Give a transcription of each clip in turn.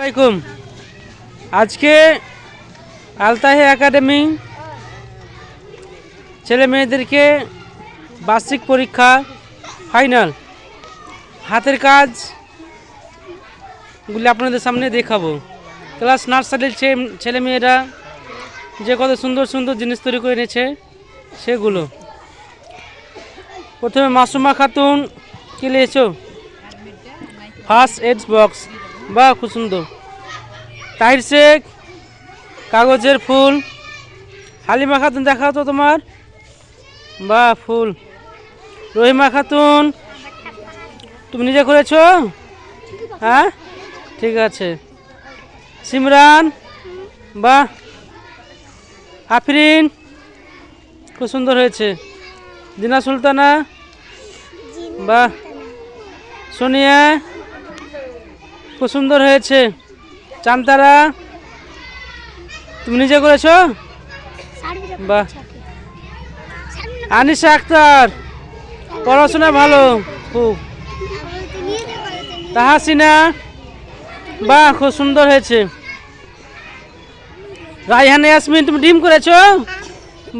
আসসালামাইকুম। আজকে আলতাহে একাডেমি ছেলে মেয়েদেরকে বার্ষিক পরীক্ষা ফাইনাল হাতের কাজগুলি আপনাদের সামনে দেখাবো। ক্লাস নার্সারির ছেলে মেয়েরা যে কত সুন্দর সুন্দর জিনিস তৈরি করে এনেছে সেগুলো। প্রথমে মাসুমা খাতুন কি নিয়েছো? ফার্স্ট এড বক্স, বাহ খুব সুন্দর। তাহির শেখ কাগজের ফুল। হালিমা খাতুন দেখাও তো তোমার, বাহ ফুল। রহিমা খাতুন তুমি নিজে করেছো? হ্যাঁ ঠিক আছে। সিমরান বাহ। আফরিন খুব সুন্দর হয়েছে। দিনা সুলতানা বাহ। সোনিয়া খুব সুন্দর হয়েছে। চান্তারা তুমি নিজে করেছো? বাহ। আনিশা আক্তার পড়াশোনা ভালো খুব। তাহাসিনা বাহ খুব সুন্দর হয়েছে। রাইহানা ইয়াসমিন তুমি ডিম করেছো?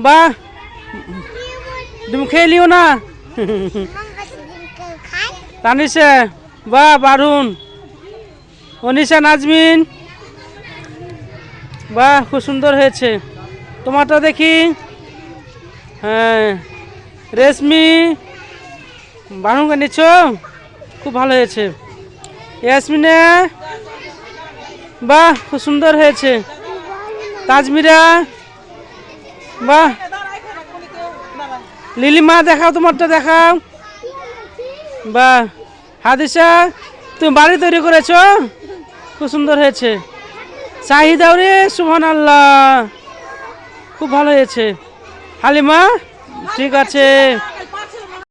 বাহ, ডিম খেয়ে লিও না। তানিশা বাহ বারুন। অনিশা নাজমিন বাহ খুব সুন্দর হয়েছে। তোমারটা দেখি। হ্যাঁ রেশমি বারুন নিচ্ছ, খুব ভালো হয়েছে। ইয়াসমিনা বাহ খুব সুন্দর হয়েছে। তাজমিরা বাহ। লিলিমা দেখাও তোমারটা দেখাও, বাহ। হাদিসা তুমি বাড়ি তৈরি করেছো, খুব সুন্দর হয়েছে। শাহিদাউরে সুবহানাল্লাহ খুব ভালো হয়েছে। হালিমা ঠিক আছে।